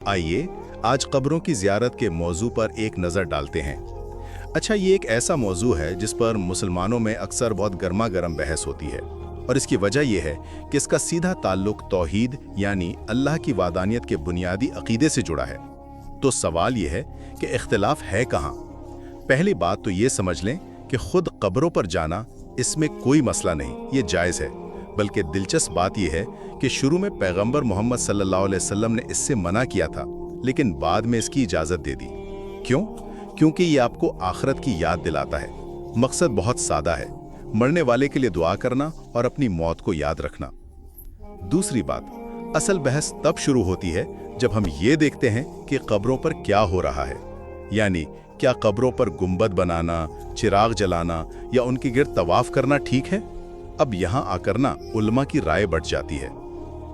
आइए आज कब्रों की ज़ियारत के मौजू पर एक नज़र डालते हैं। अच्छा, ये एक ऐसा मौजू है जिस पर मुसलमानों में अक्सर बहुत गर्मा गर्म बहस होती है, और इसकी वजह यह है कि इसका सीधा ताल्लुक तौहीद यानी अल्लाह की वादानियत के बुनियादी अकीदे से जुड़ा है। तो सवाल यह है कि इख्तिलाफ है कहाँ। पहली बात तो ये समझ लें कि खुद कब्रों पर जाना, इसमें कोई मसला नहीं, ये जायज़ है। बल्कि दिलचस्प बात यह है कि शुरू में पैगंबर मोहम्मद सल्लल्लाहु अलैहि वसल्लम ने इससे मना किया था, लेकिन बाद में इसकी इजाज़त दे दी। क्यों? क्योंकि ये आपको आखिरत की याद दिलाता है। मकसद बहुत सादा है, मरने वाले के लिए दुआ करना और अपनी मौत को याद रखना। दूसरी बात, असल बहस तब शुरू होती है जब हम ये देखते हैं कि कब्रों पर क्या हो रहा है। यानी क्या कब्रों पर गुंबद बनाना, चिराग जलाना या उनके गिर्द तवाफ करना ठीक है? अब यहाँ आकर ना उलमा की राय बढ़ जाती है।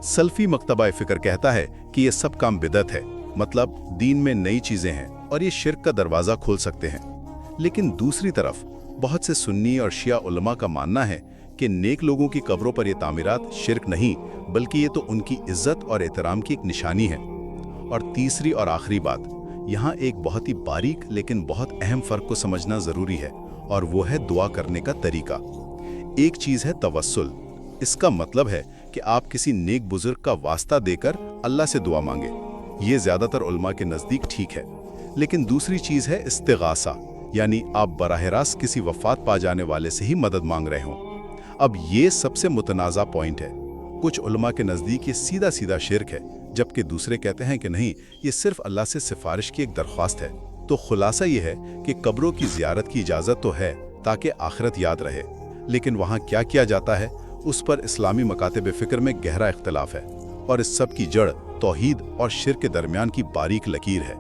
सल्फी मकतबा फिक्र कहता है कि ये सब काम बिदअत है, मतलब दीन में नई चीजें हैं और ये शिर्क का दरवाजा खोल सकते हैं। लेकिन दूसरी तरफ बहुत से सुन्नी और शिया उलमा का मानना है कि नेक लोगों की कब्रों पर ये तामीरात शिर्क नहीं, बल्कि ये तो उनकी इज्जत और एहतराम की एक निशानी है। और तीसरी और आखिरी बात, यहाँ एक बहुत ही बारीक लेकिन बहुत अहम फर्क को समझना जरूरी है, और वो है दुआ करने का तरीका। एक चीज है तवस्सुल, इसका मतलब है कि आप किसी नेक बुजुर्ग का वास्ता देकर अल्लाह से दुआ मांगे। ये ज्यादातर उलमा के नजदीक ठीक है। लेकिन दूसरी चीज है इस्तिगासा, यानी आप बराह रास्त किसी वफात पा जाने वाले से ही मदद मांग रहे हों। अब ये सबसे मुतनाज़ा पॉइंट है। कुछ उलमा के नजदीक ये सीधा सीधा शिर्क है, जबकि दूसरे कहते हैं कि नहीं, ये सिर्फ अल्लाह से सिफारिश की एक दरख्वास्त है। तो खुलासा ये है कि कब्रों की ज़ियारत की इजाज़त तो है ताकि आखिरत याद रहे, लेकिन वहाँ क्या किया जाता है उस पर इस्लामी मकातिब फ़िक्र में गहरा इख्तिलाफ है, और इस सब की जड़ तौहीद और शिर्क के दरमियान की बारीक लकीर है।